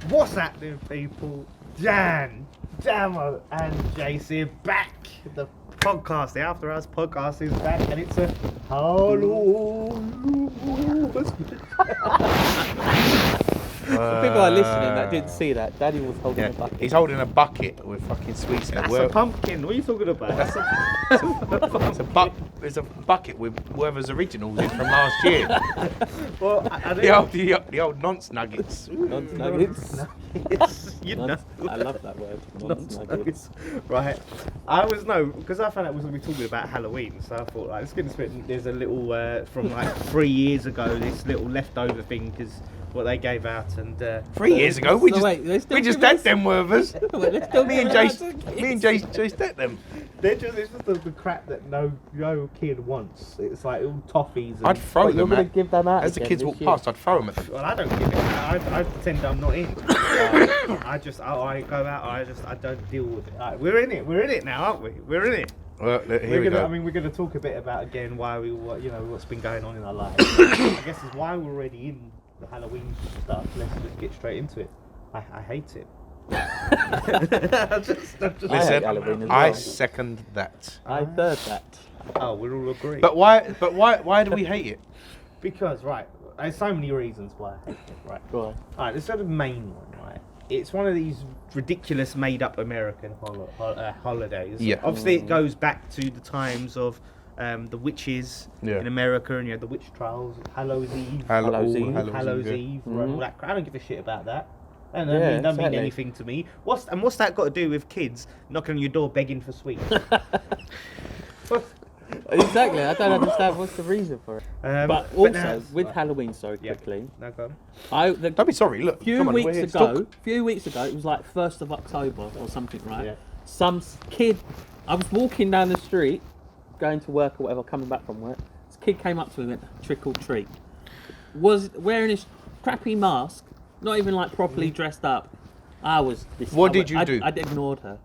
What's happening, people? Dan, Damo, and Jase here back. The podcast, the After Hours podcast is back, and it's a Halloween. For people are listening that didn't see that, Daddy was holding a bucket. He's holding a bucket with fucking sweets in it. That's a pumpkin. What are you talking about? It's a bucket with Werther's Originals in from last year. Well, the old nonce nuggets. Nonce nuggets. You know. I love that word. Nonce nuggets. Right. Because I found out we was going to be talking about Halloween, so I thought, let's get this bit. There's a little, from like 3 years ago, this little leftover thing, because what they gave out, and 3 years ago, we So just wait, ate them Werthers. Me and Jase. Jase ate them. It's just the crap that no kid wants. It's like all toffees. And I'd throw them. You're gonna give them out As the again kids this walk year. past, I'd throw them at them. Well, I don't give it. I pretend I'm not in. I go out. I don't deal with it. Right, we're in it. We're in it now, aren't we? We're in it. Well, here we go. I mean, we're gonna talk a bit about again why what's been going on in our lives. I guess is why we're already in the Halloween stuff. Let's just get straight into it. I hate it. Listen, I second that. I third that. Oh, we all agree. But why do we hate it? Because there's so many reasons why I hate it. Right. Go on. Alright, let's start with the main one, right? It's one of these ridiculous made-up American holidays. Yeah. Obviously, it goes back to the times of the witches in America, and you had the witch trials, Hallows Eve, Hallows Eve. and all that crap. I don't give a shit about that. And Yeah, don't mean exactly. anything to me. What's that got to do with kids knocking on your door begging for sweets? Exactly. I don't understand what's the reason for it. But also now- with Halloween, Yeah. quickly. No, go on. Don't be sorry. Look, A few come on, we're weeks here to ago, talk. it was like 1st of October or something, right? Yeah. Some kid, I was walking down the street, going to work or whatever, coming back from work. This kid came up to me and went, trick or treat. Was wearing his crappy mask, not even like properly dressed up. What did you do? I'd ignored her.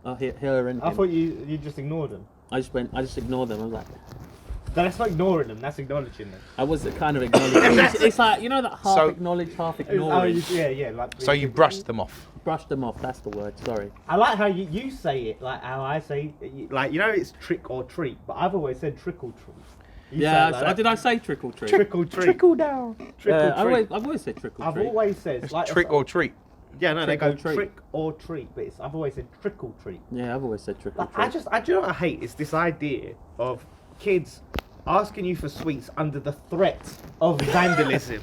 Her and I him. thought you just ignored them. I just ignored them. I was like, No, that's not ignoring them. That's acknowledging them. I was kind of acknowledging. It's like, you know, that half So- acknowledge, half Oh, ignoring. yeah. Like, So you brushed them off. Brushed them off. That's the word. Sorry. I like how you say it, like how I say, like, it's trick or treat, but I've always said trickle treat. You Yeah. say it like Did I say trick or treat? trickle treat? Trickle down. Trickle treat. I've always said trick or I've treat. always said like Trick or treat. yeah, no, they trick go or treat. trick or treat, but I've always said trickle treat. Yeah, I've always said trick or Like, treat. I do you know what I hate? It's this idea of kids asking you for sweets under the threat of vandalism.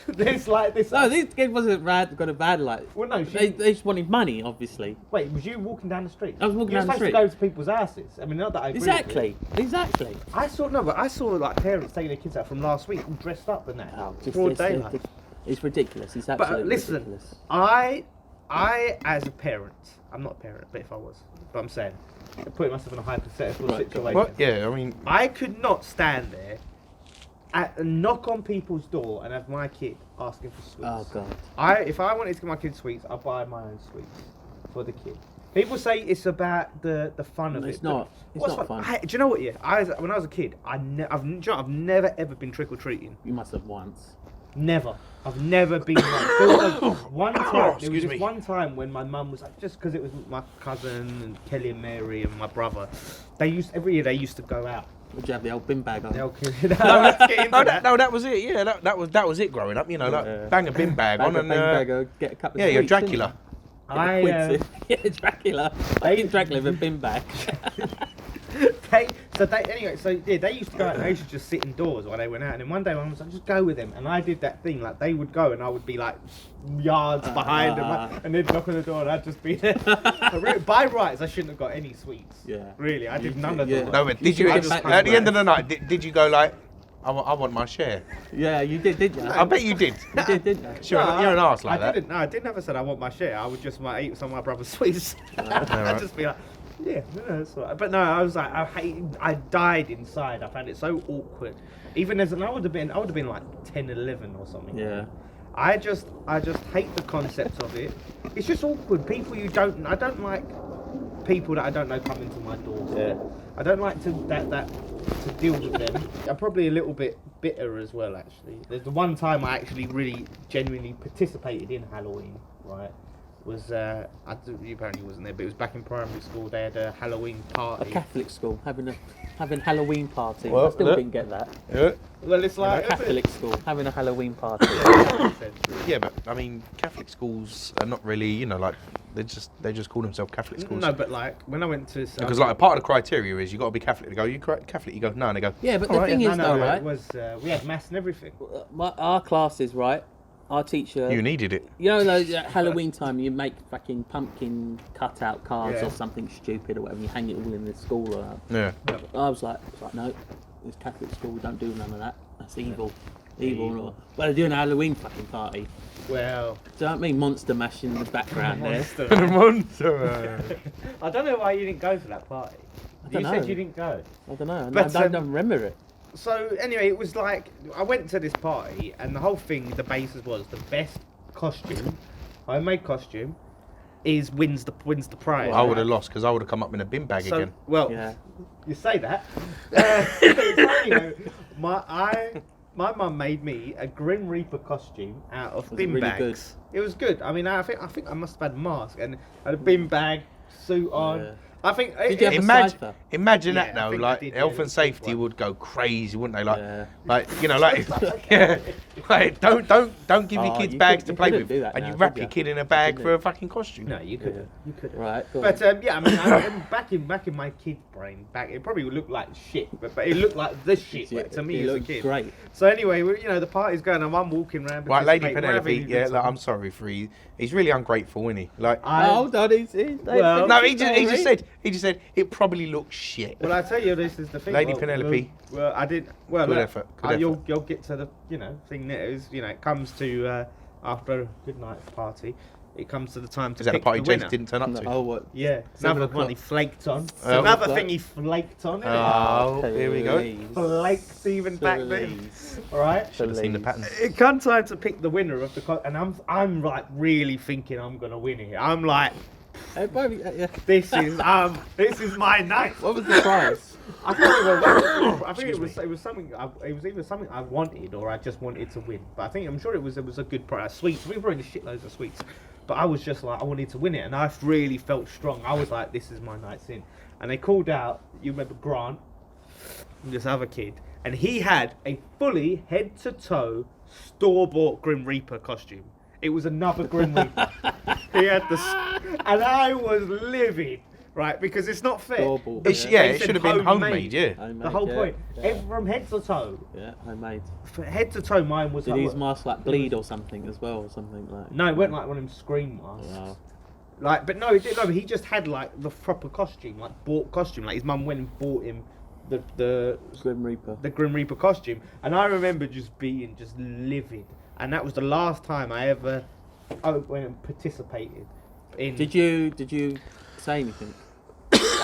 There's like this. No, this kid wasn't got a bad like. Well, no, they just wanted money, obviously. Wait, was you walking down the street? I was walking You're down the supposed street. to go to people's houses. I mean, not that I agree with you. Exactly. I saw like parents taking their kids out from last week all dressed up and that. Oh, Broad daylight. It's ridiculous. It's absolutely But listen, ridiculous. I as a parent, I'm not a parent, but if I was, but I'm saying, putting myself in a hypothetical Right. situation. Well, yeah, I mean, I could not stand there and knock on people's door and have my kid asking for sweets. Oh god. If I wanted to give my kid sweets, I'd buy my own sweets for the kid. People say it's about the fun of No, it. it's not. It's What's not fun. Do you know what? Yeah, when I was a kid, I've never ever been trick or treating. You must have once. Never. I've never been like, there was one time. There was Excuse just me. one time when my mum was like, just because it was my cousin and Kelly and Mary and my brother, every year they used to go out. Would you have the old bin bag on? Let's get into that. that was it. Yeah, that was it growing up. You know, like Yeah. bang a bin bag Bag on a and bin bag or get a couple of yeah, you're sweets, didn't Dracula. you? Yeah, Dracula. Fucking Dracula with a bin bag. They used to go out and they used to just sit indoors while they went out. And then one day, Mum was like, just go with them. And I did that thing, like they would go and I would be like yards behind them, and they'd knock on the door and I'd just be there. By rights, I shouldn't have got any sweets. Yeah. Really, I did none of yeah. them. No, but did you I at just- the end of the night? Did you go like, I want my share? Yeah, you did, didn't you? I bet you did. You did, didn't you? Sure, you're an arse like that. I didn't ever say I want my share. I would just eat some of my brother's sweets. I'd just be like, yeah, no, that's all right. But no, I was like, I died inside. I found it so awkward. Even I would have been like 10, 11 or something. Yeah. I just hate the concept of it. It's just awkward. I don't like people that I don't know coming to my door. Yeah. I don't like to deal with them. I'm probably a little bit bitter as well. Actually, there's the one time I actually really genuinely participated in Halloween. Right, was you apparently wasn't there, but it was back in primary school. They had a Halloween A party. Catholic school having Halloween party. Well, I still look. didn't get that. Yeah. Well, it's You know, like Catholic school having a Halloween party. Yeah, but I mean, Catholic schools are not really, you know, like they just call themselves Catholic schools. No, but like when I went to Because like a part of the criteria is you got to be Catholic to go. You Catholic? You go no, and they go. Yeah, but "All the right, thing yeah." is, no, though, no, right? it was we had mass and everything. Our classes, right? Our teacher. You needed it. You know, those at Halloween time, you make fucking pumpkin cutout cards Yeah. or something stupid or whatever. You hang it all in the school or that. Yeah. I was like, no, it's Catholic school. We don't do none of that. That's evil. Evil. But they're doing a Halloween fucking party. Well, Do you know what I mean? Monster mash in the background there. monster. The monster. I don't know why you didn't go to that party. I You don't said know. you didn't go. I don't know. But, I don't remember it. So anyway, it was like I went to this party, and the whole thing, the basis was the best costume, homemade costume, wins the prize. I would have lost because I would have come up in a bin bag So again. well, Yeah. you say that. It's funny, though. My mum made me a Grim Reaper costume out of Was it bin really bags. It was good. I mean, I think I must have had a mask and had a bin bag, suit on. Yeah. I think. Did you have a Imagine, cipher? imagine Yeah, that I though. think I Like did, health yeah, and safety one. would go crazy, wouldn't they? Like, Yeah. like you know, like yeah, like don't give your Oh, kids you bags couldn't- to play you with, couldn't do that and now, you wrap could your you? kid in a bag Couldn't for you? a fucking costume. No, you could. Yeah. You could. Right. Go on. But yeah, I mean, back in my kid's brain, it probably looked like shit, but it looked like the shit Yeah, to me it as a looked kid. great. So anyway, the party's going on. I'm walking around. Right, Lady participating, we're having Penelope. a good Yeah, like, time. I'm sorry for you. He's really ungrateful, isn't he? Like, Hold on, he's Well- no, he just said it probably looks shit. Well, I tell you, this is the thing. Lady well, Penelope. Well, I did. Well, Good look, effort, good you'll get to the thing that is it comes to after a good night's party, it comes to the time to Is that the pick party the James winner. didn't turn up to? Oh, what? Yeah, 7 another one he o'clock. flaked on. Oh. Another thing he flaked on. Oh, here we go. Please. Flaked even back then. Please. All right. Should have seen the Please. pattern. It comes time to pick the winner of the and I'm like really thinking I'm gonna win here. I'm like, Yeah. this is my night. What was the prize? I think it was something. It was either something I wanted or I just wanted to win. But I'm sure it was a good prize. Sweets. We were bringing shitloads of sweets. But I was just like, I wanted to win it, and I really felt strong. I was like, this is my night's in. And they called out. You remember Grant, this other kid, and he had a fully head to toe store-bought Grim Reaper costume. It was another Grim Reaper. He had and I was livid. Right, because it's not fair. Store-bought, It They should said have been homemade. Yeah. Homemade, The whole yeah, point. Yeah, From head to toe. yeah, homemade. From head to toe, mine was Did like, his mask like bleed or something as well, or something like? no, it wasn't like one of them scream masks. Wow. Like, but no, but he just had like the proper costume, like bought costume. Like his mum went and bought him the Grim Reaper. Grim Reaper costume, and I remember just being just livid. And that was the last time I ever went and participated in. Did you say anything?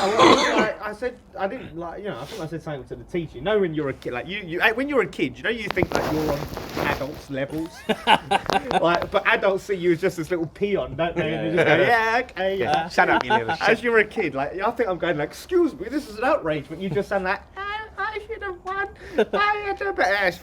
I said I didn't like I think I said something to the teacher. You know when you're a kid, like you when you're a kid, you think like you're on adults levels, like but adults see you as just this little peon, don't they? And you just go yeah okay yeah. Shut up, you little shit. As you're a kid, like I think I'm going like excuse me, this is an outrage, but you just sound like I should have won. I had to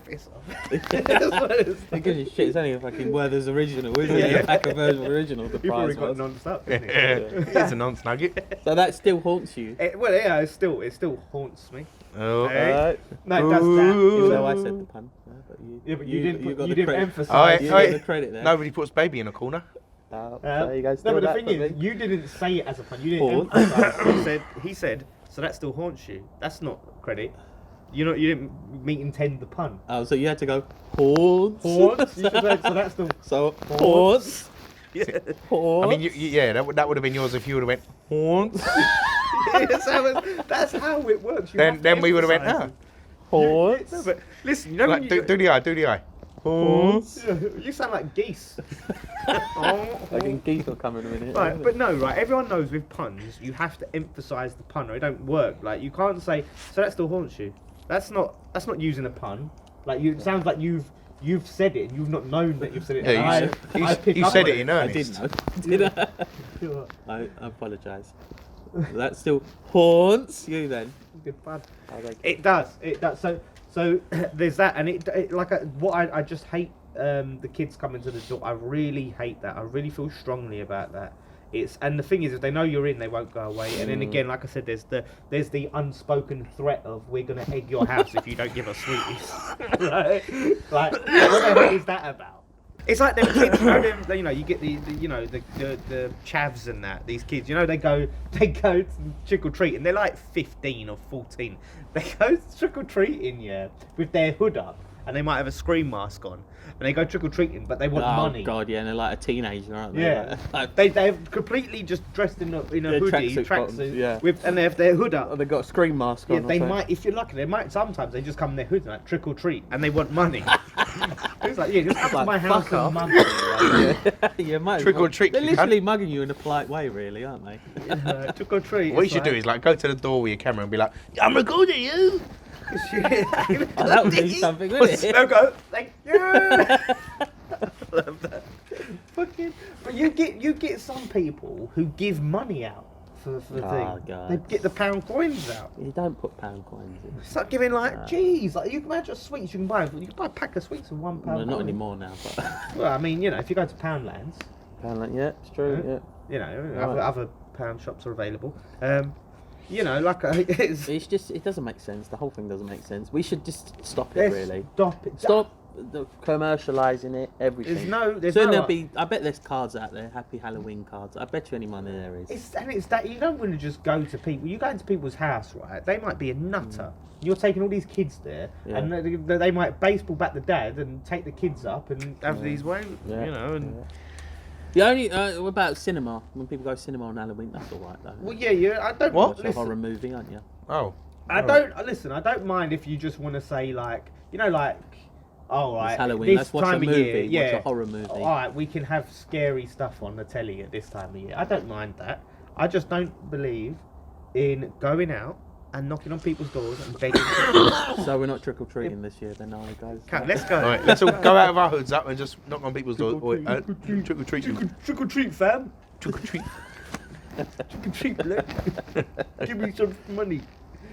piss off. It gives you shit. It's only a fucking Werther's original, isn't it? Yeah. A pack of Werther's original. The You've already prize got was. non-stop. Yeah, isn't it? it's a nonce nugget. So that still haunts you. Well, yeah, it still haunts me. Oh. Hey. No, it does Even that. though I said the pun. But you, Yeah, but you didn't got you the didn't credit. emphasise. You Oh, got the credit there. Nobody puts baby in a corner. There you go. No, Steal but the that thing from is, me. you didn't say it as a pun. You didn't Haunt. emphasise. He said, so that still haunts you. That's not credit. You didn't intend the pun. Oh, so you had to go haunts. Haunts. You should say, so that's still So haunts. Yeah. Haunts. I mean, yeah, that would have been yours if you would have went haunts. That's how it works. You then have to then we would have went emphasise haunts. it. No, but listen, you know like, when you do the eye. Haunts. you sound like geese. Fucking geese will come in a minute. Right, but no, right. Everyone knows with puns, you have to emphasise the pun, or it don't work. Like you can't say, so that still haunts you. That's not using a pun. Like it sounds like you've said it, and you've not known that you've said it. Yeah, And I pick you up said on it in I earnest. did know. Did I apologise. That still haunts you then. Good pun. I like It does. So So there's that, and it like what I just hate the kids coming to the door. I really hate that. I really feel strongly about that. And the thing is, if they know you're in, they won't go away. And then again, like I said, there's the unspoken threat of we're gonna egg your house if you don't give us sweeties. like what the hell is that about? It's like them kids, you know, you get the chavs and that. These kids, you know, they go to trick or treat, and they're like 15 or 14. They go trick or treating, yeah, with their hood up, and they might have a screen mask on, and they go trick or treating, but they want money. Oh God, yeah, and they're like a teenager, aren't they? Yeah, Like, they're completely just dressed in a hoodie, tracksuit, yeah, and they have their hood up. oh, they've got a screen mask on. Yeah, they might, if you're lucky, sometimes they just come in their hood like trick or treat, and they want money. It's like, yeah, just come to my house and mug me. Like, yeah, might as Trick or well. treat, They're you literally mugging you in a polite way, really, aren't they? trick or treat. What you should do is like go to the door with your camera and be like, I'm recording you. Oh, that would be something, wouldn't it? They'll go, like, yeah. Love that. Fucking, but you get some people who give money out for the thing. God. They get the pound coins out. You don't put pound coins in. It's like giving geez, like you can imagine sweets you can buy. You can buy a pack of sweets for £1. Well, not anymore now, but Well, I mean, you know, if you go to Poundlands, yeah, it's true. Yeah. you know, Right. other pound shops are available. You know, like It's just, it doesn't make sense. The whole thing doesn't make sense. We should just stop it, really. Stop it. Stop the commercialising it, everything. There's Soon no. there'll be, I bet there's cards out there, Happy Halloween cards. I bet you any money there is. It's that you don't want to just go to people. You go into people's house, right? They might be a nutter. You're taking all these kids there, Yeah. and they might baseball bat the dad and take the kids up and have these way, you know. And The only, what about cinema? When people go to cinema on Halloween, that's alright though. well, yeah. I don't. What? It's a horror movie, aren't you? Oh. I don't listen. I don't mind if you just want to say like, you know, like, oh, right, It's Halloween. this Let's watch a time of movie. year, yeah, Watch a horror movie. all right, we can have scary stuff on the telly at this time of year. I don't mind that. I just don't believe in going out and knocking on people's doors and begging. So we're not trick or treating this year, then, are we, guys? Let's go. All right, let's all go out of our hoods up and just knock on people's doors. Trick or treat. Trick or treat, fam. Trick or treat. Trick or treat, look. Give me some money.